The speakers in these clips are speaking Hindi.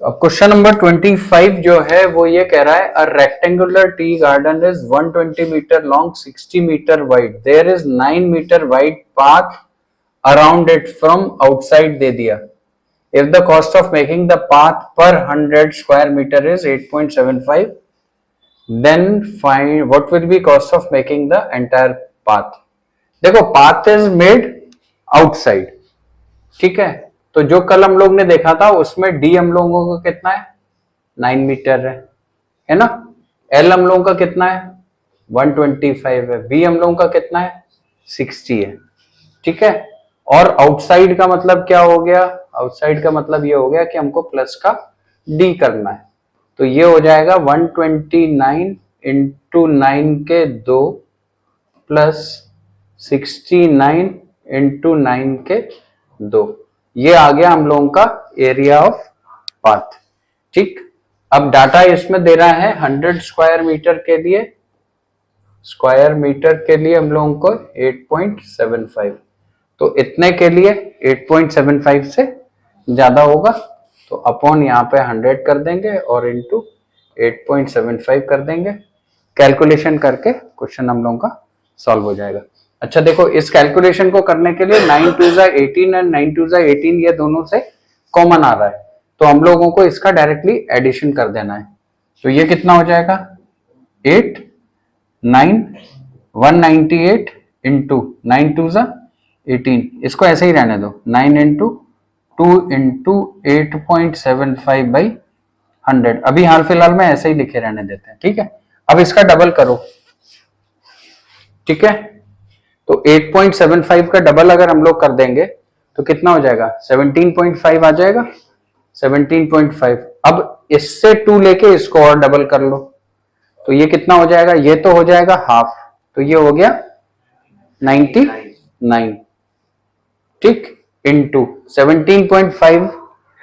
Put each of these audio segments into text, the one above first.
अब क्वेश्चन नंबर 25 जो है वो ये कह रहा है a rectangular tea garden is 120 metre long 60 metre wide there is 9 metre wide path around it from outside दे दिया। If the cost of making the path per 100 square metre is 8.75 then find what will be cost of making the entire path. देखो पाथ इज मेड आउटसाइड, ठीक है, तो जो कल हम लोग ने देखा था उसमें डी हम लोगों का कितना है 9 मीटर है ना। एल हम लोगों का कितना है 125 है, बी हम लोगों का कितना है 60 है, ठीक है। और आउटसाइड का मतलब क्या हो गया, आउटसाइड का मतलब ये हो गया कि हमको प्लस का डी करना है, तो ये हो जाएगा 129 इंटू 9 के 2 प्लस 69 इंटू 9 के 2, ये आ गया हम लोगों का एरिया ऑफ पाथ, ठीक। अब डाटा इसमें दे रहा है 100 स्क्वायर मीटर के लिए, स्क्वायर मीटर के लिए हम लोगों को 8.75, तो इतने के लिए 8.75 से ज्यादा होगा तो अपॉन यहाँ पे 100 कर देंगे और इंटू 8.75 कर देंगे, कैलकुलेशन करके क्वेश्चन हम लोगों का सॉल्व हो जाएगा। अच्छा देखो इस कैलकुलेशन को करने के लिए 9 2 18 एंड 9 2 18 ये दोनों से कॉमन आ रहा है, तो हम लोगों को इसका डायरेक्टली एडिशन कर देना है, तो ये कितना हो जाएगा 8 9 198 इंटू 9 2 18, इसको ऐसे ही रहने दो 9 इंटू 2 इंटू 8.75 बाई 100, अभी हाल फिलहाल में ऐसे ही लिखे रहने देते हैं, ठीक है। अब इसका डबल करो, ठीक है, तो 8.75 का डबल अगर हम लोग कर देंगे तो कितना हो जाएगा 17.5 आ जाएगा 17.5। अब इससे 2 लेके इसको और डबल कर लो तो ये कितना हो जाएगा, ये तो हो जाएगा हाफ, तो ये हो गया 99, ठीक, इंटू 17.5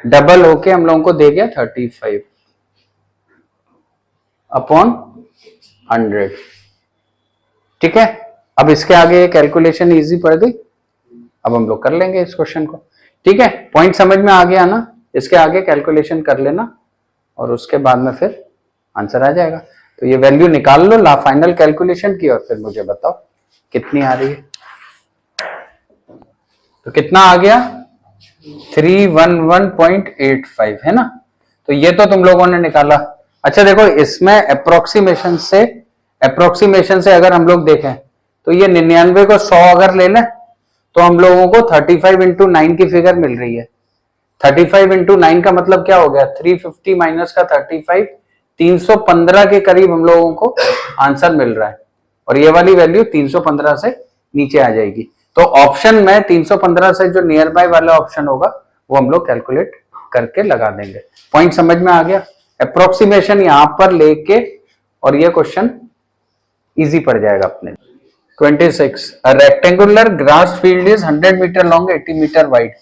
डबल होके हम लोगों को दे गया 35 अपॉन 100, ठीक है। अब इसके आगे कैलकुलेशन इजी पड़ गई, अब हम लोग कर लेंगे इस क्वेश्चन को, ठीक है। पॉइंट समझ में आ गया ना, इसके आगे कैलकुलेशन कर लेना और उसके बाद में फिर आंसर आ जाएगा। तो ये वैल्यू निकाल लो ला फाइनल कैलकुलेशन की और फिर मुझे बताओ कितनी आ रही है। तो कितना आ गया 311.85 है ना, तो ये तो तुम लोगों ने निकाला। अच्छा देखो इसमें अप्रोक्सीमेशन से अगर हम लोग देखें तो ये 99 को 100 अगर ले लें तो हम लोगों को 35 इंटू 9 की फिगर मिल रही है। 35 इंटू 9 का मतलब क्या हो गया 350 माइनस का 35, 315 के करीब हम लोगों को आंसर मिल रहा है, और ये वाली वैल्यू 315 से नीचे आ जाएगी। तो ऑप्शन में 315 से जो नियर बाय वाला ऑप्शन होगा वो हम लोग कैलकुलेट करके लगा देंगे। पॉइंट समझ में आ गया, अप्रोक्सीमेशन यहां पर लेके और ये क्वेश्चन इजी पड़ जाएगा अपने। 26 a rectangular grass field is 100 meter long 80 meter wide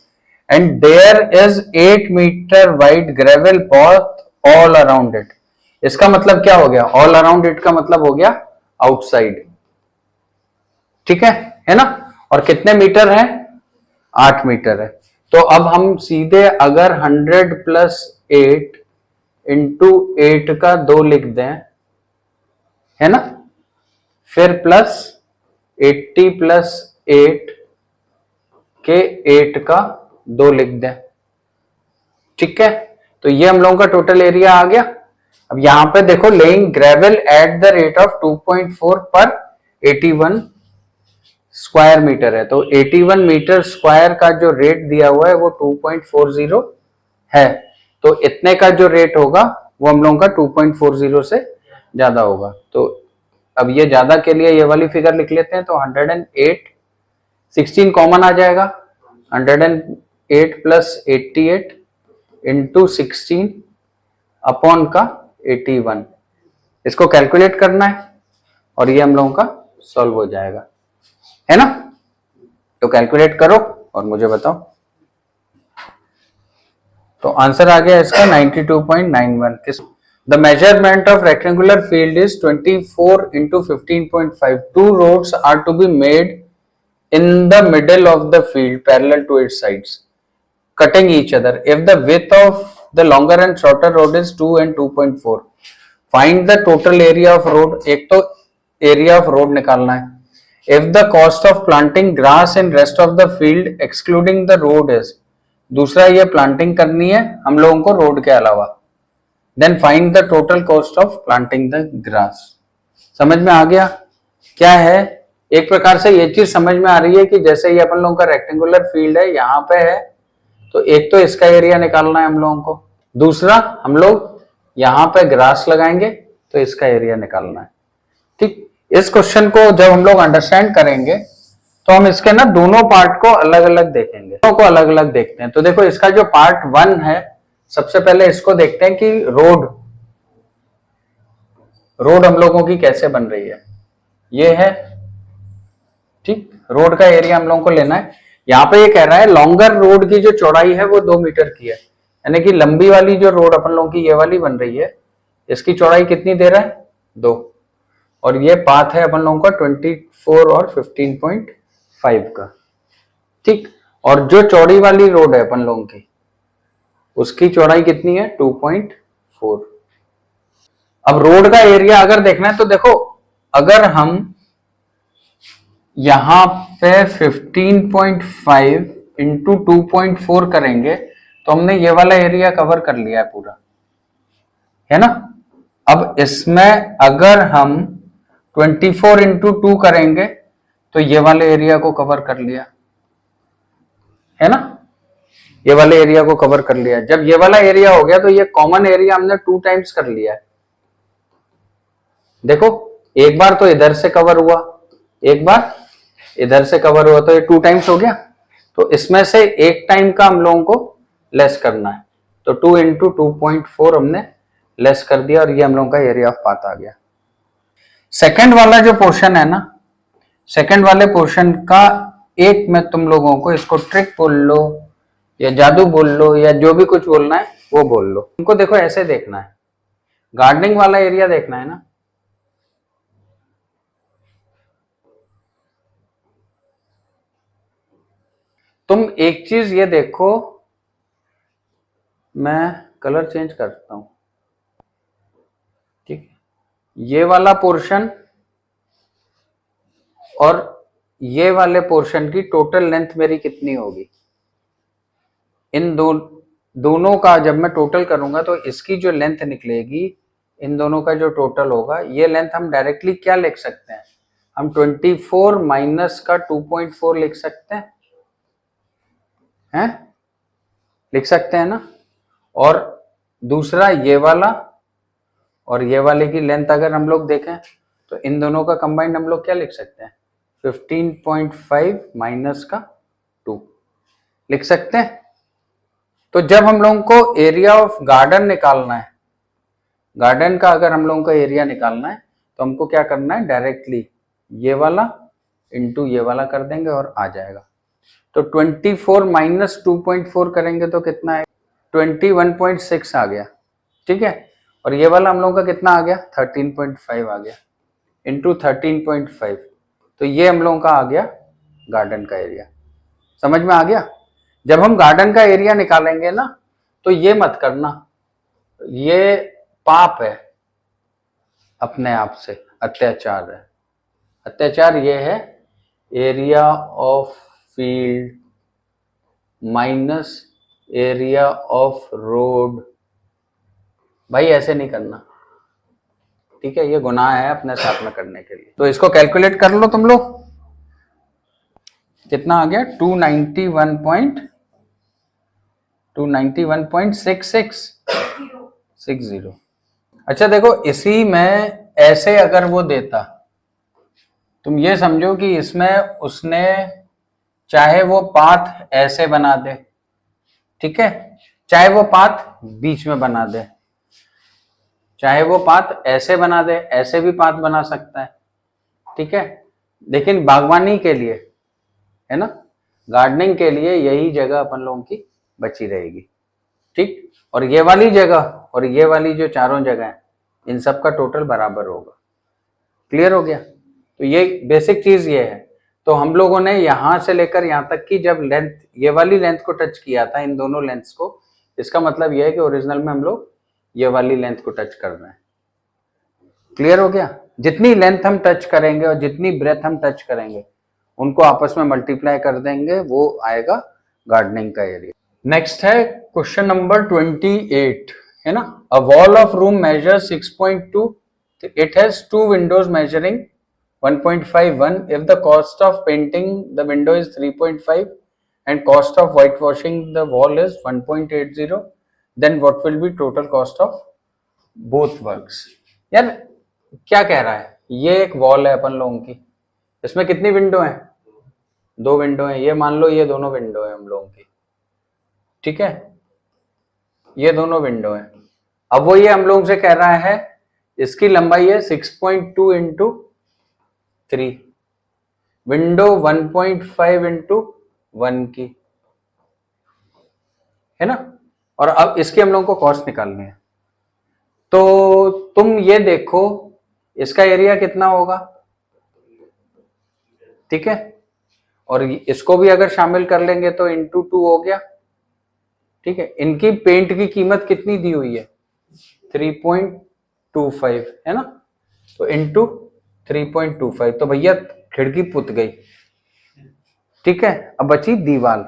and there is 8 meter wide gravel path all around it। इसका मतलब क्या हो गया, all around it का मतलब हो गया आउटसाइड, ठीक है ना। और कितने मीटर है 8 मीटर है, तो अब हम सीधे अगर 100 प्लस 8 इंटू 8 का 2 लिख दें, है ना, फिर प्लस 80 प्लस 8 के 8 का 2 लिख दें, ठीक है, तो ये हम लोगों का टोटल एरिया आ गया। अब यहां पे देखो laying gravel at the rate of 2.4 पर 81 स्क्वायर मीटर है, तो 81 मीटर स्क्वायर का जो रेट दिया हुआ है वो 2.40 है, तो इतने का जो रेट होगा वो हम लोगों का 2.40 से ज्यादा होगा। तो अब ये ज्यादा के लिए ये वाली फिगर लिख लेते हैं, तो 108 16 कॉमन आ जाएगा, 108 प्लस 88 इंटू 16 अपॉन का 81, इसको कैलकुलेट करना है और ये हम लोगों का सॉल्व हो जाएगा, है ना। तो कैलकुलेट करो और मुझे बताओ। तो आंसर आ गया इसका 92.91। The measurement of rectangular field is 24 into 15.5. Two roads are to be made in the middle of the field parallel to its sides, cutting each other. If the width of the longer and shorter road is 2 and 2.4. Find the total area of road. एक तो एरिया ऑफ रोड निकालना है. If the cost of planting grass in rest of the field excluding the road is. दूसरा ये प्लांटिंग करनी है हम लोगों को रोड के अलावा. Then find the total cost of planting the grass. समझ में आ गया क्या है? एक प्रकार से ये चीज समझ में आ रही है कि जैसे ये अपन लोगों का रेक्टेंगुलर फील्ड है, यहाँ पे है, तो एक तो इसका एरिया निकालना है हम लोगों को. दूसरा हम लोग यहाँ पे ग्रास लगाएंगे तो इसका एरिया निकालना है. ठीक. इस क्वेश्चन को जब हम लोग अंडरस्टैंड करेंगे तो हम इसके ना दोनों पार्ट को अलग अलग देखेंगे. दोनों को अलग अलग देखते हैं. तो देखो इसका जो पार्ट 1 है, सबसे पहले इसको देखते हैं कि रोड हम लोगों की कैसे बन रही है. ये है. ठीक. रोड का एरिया हम लोगों को लेना है. यहाँ पे ये कह रहा है लॉन्गर रोड की जो चौड़ाई है वो 2 मीटर की है. यानी कि लंबी वाली जो रोड अपन लोगों की ये वाली बन रही है, इसकी चौड़ाई कितनी दे रहा है? 2. और ये पाथ है अपन लोगों का 24 और 15.5 का. ठीक. और जो चौड़ी वाली रोड है अपन लोगों की, उसकी चौड़ाई कितनी है? 2.4. अब रोड का एरिया अगर देखना है तो देखो, अगर हम यहां पे 15.5 इंटू 2.4 करेंगे तो हमने ये वाला एरिया कवर कर लिया है पूरा, है ना. अब इसमें अगर हम 24 इंटू 2 करेंगे तो ये वाले एरिया को कवर कर लिया, है ना. ये वाले एरिया को कवर कर लिया. जब ये वाला एरिया हो गया तो ये कॉमन एरिया हमने 2 टाइम्स कर लिया है. देखो, एक बार तो इधर से कवर हुआ, एक बार इधर से कवर हुआ, तो ये 2 टाइम्स हो गया. तो इसमें से एक टाइम का हम लोगों को लेस करना है. तो 2 इंटू 2.4 हमने लेस कर दिया और ये हम लोगों का एरिया ऑफ पाथ आ गया. सेकंड वाला जो पोर्शन है ना, सेकंड वाले पोर्शन का एक मैं तुम लोगों को इसको ट्रिक बोल लो या जादू बोल लो या जो भी कुछ बोलना है वो बोल लो. तुमको देखो ऐसे देखना है, गार्डनिंग वाला एरिया देखना है ना. तुम एक चीज ये देखो, मैं कलर चेंज करता हूं. ठीक है. ये वाला पोर्शन और ये वाले पोर्शन की टोटल लेंथ मेरी कितनी होगी? इन दोनों का जब मैं टोटल करूंगा तो इसकी जो लेंथ निकलेगी, इन दोनों का जो टोटल होगा, ये लेंथ हम डायरेक्टली क्या लिख सकते हैं? हम 24 माइनस का 2.4 लिख सकते हैं, लिख सकते हैं ना. और दूसरा ये वाला और ये वाले की लेंथ अगर हम लोग देखें तो इन दोनों का कंबाइंड हम लोग क्या लिख सकते हैं? 15.5 माइनस का 2 लिख सकते हैं. तो जब हम लोगों को एरिया ऑफ गार्डन निकालना है, गार्डन का अगर हम लोगों का एरिया निकालना है तो हमको क्या करना है? डायरेक्टली ये वाला इंटू ये वाला कर देंगे और आ जाएगा. तो 24 माइनस 2.4 करेंगे तो कितना है? 21.6 आ गया. ठीक है. और ये वाला हम लोगों का कितना आ गया? 13.5 आ गया इंटू 13.5. तो ये हम लोगों का आ गया गार्डन का एरिया. समझ में आ गया? जब हम गार्डन का एरिया निकालेंगे ना तो ये मत करना, ये पाप है, अपने आप से अत्याचार है. अत्याचार ये है area of field minus area of road. भाई ऐसे नहीं करना. ठीक है. ये गुनाह है अपने साथ में करने के लिए. तो इसको कैलकुलेट कर लो तुम लोग. कितना आ गया? 291.6660. अच्छा देखो, इसी में ऐसे अगर वो देता, तुम ये समझो कि इसमें उसने चाहे वो पाथ ऐसे बना दे, ठीक है, चाहे वो पाथ बीच में बना दे, चाहे वो पाथ ऐसे बना दे, ऐसे भी पाथ बना सकता है. ठीक है. लेकिन बागवानी के लिए, है ना, गार्डनिंग के लिए यही जगह अपन लोगों की बची रहेगी. ठीक. और ये वाली जगह और ये वाली जो चारों जगह है, इन सब का टोटल बराबर होगा. क्लियर हो गया? तो ये बेसिक चीज ये है. तो हम लोगों ने यहां से लेकर यहां तक की जब लेंथ, ये वाली लेंथ को टच किया था, इन दोनों लेंथ्स को, इसका मतलब यह है कि ओरिजिनल में हम लोग ये वाली लेंथ को टच कर रहे हैं। क्लियर हो गया? जितनी लेंथ हम टच करेंगे और जितनी ब्रेथ हम टच करेंगे उनको आपस में मल्टीप्लाई कर देंगे, वो आएगा गार्डनिंग का एरिया। नेक्स्ट है क्वेश्चन नंबर 28, है ना। A wall of room measure 6.2, it has two windows measuring 1.51. if the cost of painting the window is 3.5 and cost of whitewashing the wall is 1.80, then what will be total cost of both works? यार क्या कह रहा है, ये एक वॉल है अपन लोगों की, इसमें कितनी विंडो है? 2 विंडो है। ये मान लो ये दोनों विंडो है हम लोगों की, ठीक है, ये दोनों विंडो है। अब वो ये हम लोगों से कह रहा है इसकी लंबाई है 6.2 इंटू 3, विंडो 1.5 इंटू 1 की, है ना। और अब इसकी हम लोगों को कॉस्ट निकालनी है। तो तुम ये देखो इसका एरिया कितना होगा, ठीक है, और इसको भी अगर शामिल कर लेंगे तो इंटू 2 हो गया, ठीक है। इनकी पेंट की कीमत कितनी दी हुई है? 3.25, है ना, तो इंटू 3.25, तो भैया खिड़की पुत गई, ठीक है। अब बची दीवार,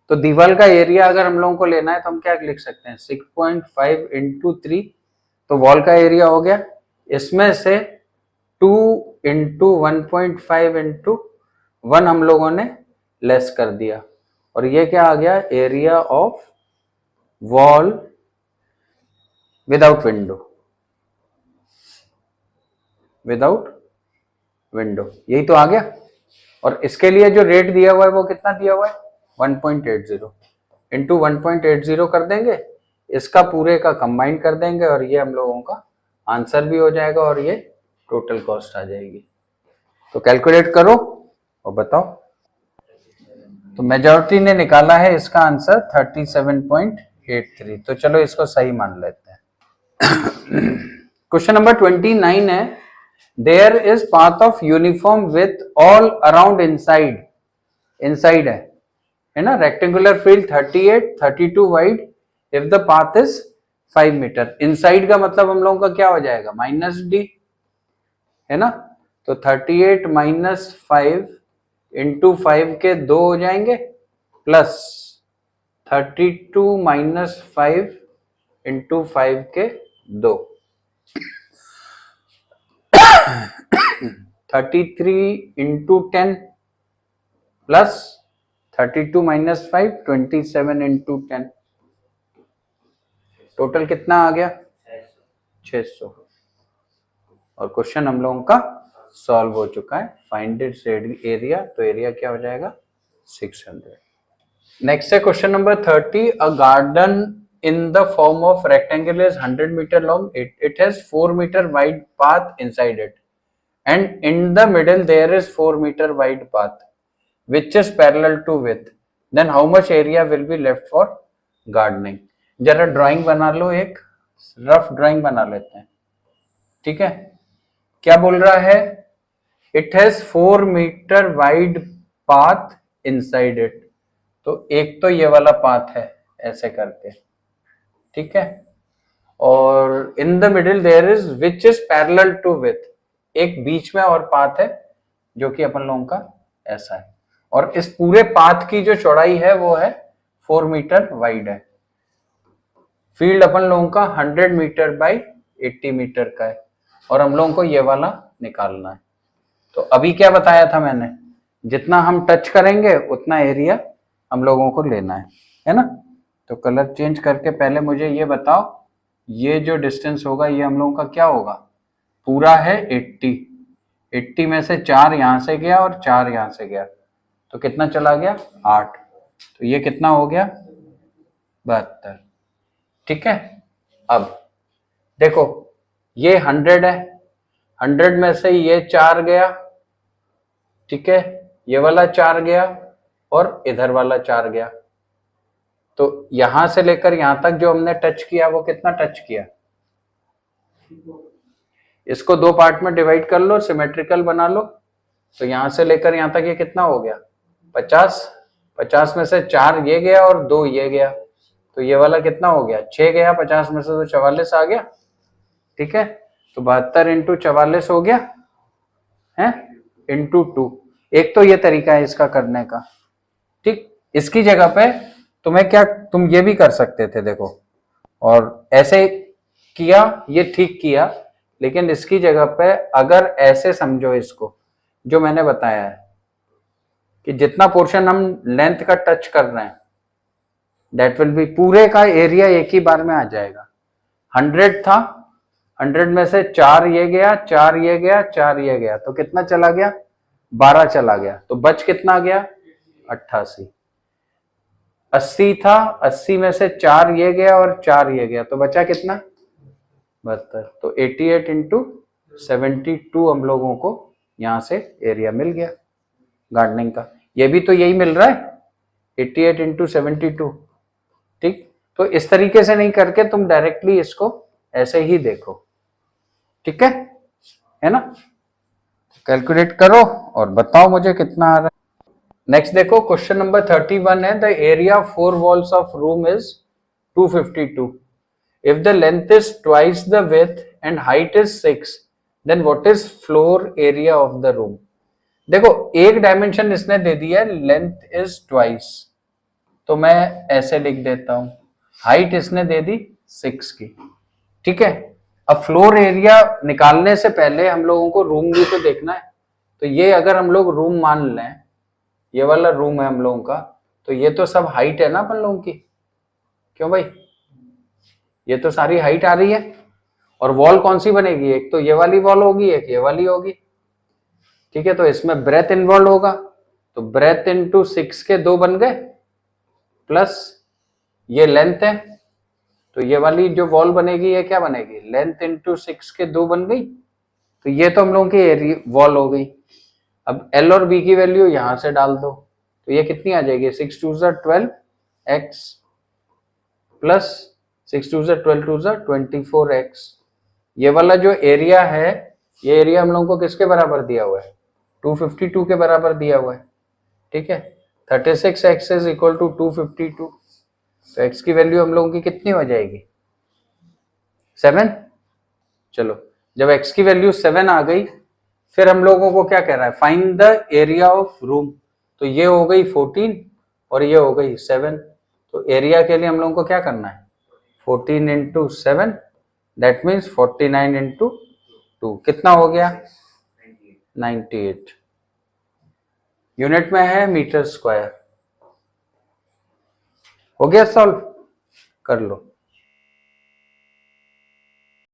तो दीवार का एरिया अगर हम लोगों को लेना है तो हम क्या लिख सकते हैं? 6.5 इंटू 3, तो वॉल का एरिया हो गया। इसमें से 2 इंटू 1.5 इंटू 1 हम लोगों ने लेस कर दिया, और ये क्या आ गया? Area of wall without window, without window, यही तो आ गया। और इसके लिए जो रेट दिया हुआ है वो कितना दिया हुआ है? 1.80 इंटू 1.80 कर देंगे, इसका पूरे का कंबाइन कर देंगे, और ये हम लोगों का आंसर भी हो जाएगा और ये टोटल कॉस्ट आ जाएगी। तो कैलकुलेट करो और बताओ। तो मेजॉरिटी ने निकाला है इसका आंसर 37.83, तो चलो इसको सही मान लेते हैं। क्वेश्चन नंबर 29 है, there is path of uniform with all around inside, inside है ना, rectangular field 38, 32 wide, if the path is 5 metre. Inside का मतलब हम लोगों का क्या हो जाएगा? -d, है ना। तो 38 माइनस 5 इंटू 5 के 2 हो जाएंगे, प्लस 32 माइनस 5 इंटू 5 के 2, 33 into 10 plus 32 minus 5, 27 into 10, total कितना आ गया? 600। और क्वेश्चन हम लोगों का सॉल्व हो चुका है। फाइंड इट्स एरिया, तो एरिया क्या हो जाएगा? 600। नेक्स्ट है question number 30, a garden in the form of rectangle is 100 meter long. It has 4 meter wide path inside it, and in the middle there is 4 meter wide path which is parallel to width. Then how much area will be left for gardening? जरा ड्राइंग बना लो, एक रफ ड्राइंग बना लेते हैं, ठीक है। क्या बोल रहा है? It has 4 metre wide path inside it, तो एक तो ये वाला पाथ है ऐसे करके, ठीक है, और in the middle there is which is parallel to with, एक बीच में और पाथ है जो कि अपन लोगों का ऐसा है, और इस पूरे पाथ की जो चौड़ाई है वो है 4 मीटर वाइड है। फील्ड अपन लोगों का 100 मीटर बाई 80 मीटर का है, और हम लोगों को ये वाला निकालना है। तो अभी क्या बताया था मैंने? जितना हम टच करेंगे उतना एरिया हम लोगों को लेना है ना। तो कलर चेंज करके पहले मुझे ये बताओ, ये जो डिस्टेंस होगा ये हम लोगों का क्या होगा? पूरा है 80 में से 4 यहां से गया और 4 यहां से गया, तो कितना चला गया? 8। तो ये कितना हो गया? 72, ठीक है। अब देखो ये 100 है, 100 में से ये 4 गया, ठीक है, ये वाला 4 गया और इधर वाला 4 गया, तो यहां से लेकर यहां तक जो हमने टच किया वो कितना टच किया? इसको 2 पार्ट में डिवाइड कर लो, सिमेट्रिकल बना लो, तो यहां से लेकर यहां तक ये कितना हो गया? 50। 50 में से 4 ये गया और 2 ये गया, तो ये वाला कितना हो गया, 6 गया 50 में से तो 44 आ गया, ठीक है। तो 72 इंटू 44 हो गया है, इंटू 2। एक तो ये तरीका है इसका करने का, ठीक। इसकी जगह पे तुम्हें क्या, तुम ये भी कर सकते थे देखो, और ऐसे किया, ये ठीक किया, लेकिन इसकी जगह पे अगर ऐसे समझो इसको, जो मैंने बताया है कि जितना पोर्शन हम लेंथ का टच कर रहे हैं दैट विल बी, पूरे का एरिया एक ही बार में आ जाएगा। 100 था, 100 में से 4 ये गया, 4 ये गया, 4 ये गया, तो कितना चला गया, 12 चला गया, तो बच कितना गया, 88। 80 था, 80 में से 4 ये गया और 4 ये गया, तो बचा कितना, 72। तो 88 इंटू 72 हम लोगों को यहां से एरिया मिल गया गार्डनिंग का। ये भी तो यही मिल रहा है, 88 इंटू 72, ठीक। तो इस तरीके से नहीं करके तुम डायरेक्टली इसको ऐसे ही देखो, ठीक है ना। कैलकुलेट करो और बताओ मुझे कितना आ रहा है। नेक्स्ट देखो क्वेश्चन नंबर 31 है, the area 4 walls of room is 252। If the length is twice the width and height is 6, then what is floor area of the room? देखो एक डायमेंशन इसने दे दिया है, लेंथ इज ट्वाइस, तो मैं ऐसे लिख देता हूं, हाइट इसने दे दी 6 की, ठीक है। अब फ्लोर एरिया निकालने से पहले हम लोगों को रूम भी तो देखना है, तो ये अगर हम लोग रूम मान लें, ये वाला रूम है हम लोगों का, तो ये तो सब हाइट है ना अपन लोगों की, क्यों भाई, ये तो सारी हाइट आ रही है। और वॉल कौन सी बनेगी, एक तो ये वाली वॉल होगी, एक ये वाली होगी, ठीक है। तो इसमें ब्रेथ इन्वॉल्व होगा, तो ब्रेथ इंटू 6 के 2 बन गए, प्लस ये लेंथ है, तो ये वाली जो वॉल बनेगी ये क्या बनेगी, लेंथ इंटू 6 के 2 बन गई, तो ये तो हम लोगों की वॉल हो गई। अब एल और बी की वैल्यू यहां से डाल दो, तो ये कितनी आ जाएगी, 6 2 12 एक्स प्लस 6 2 12 2 24 एक्स। ये वाला जो एरिया है, ये एरिया हम लोगों को किसके बराबर दिया हुआ है, 252 के बराबर दिया हुआ है, ठीक है। 36 एक्स इज इक्वल टू 252, तो एक्स की वैल्यू हम लोगों की कितनी हो जाएगी, 7। चलो जब एक्स की वैल्यू 7 आ गई, फिर हम लोगों को क्या कह रहा है, find the area of room, तो ये हो गई 14 और ये हो गई 7, तो एरिया के लिए हम लोगों को क्या करना है, 14 इंटू 7, दैट मीन्स 49 इंटू 2, कितना हो गया, 98 यूनिट में है मीटर स्क्वायर। हो गया सॉल्व, कर लो।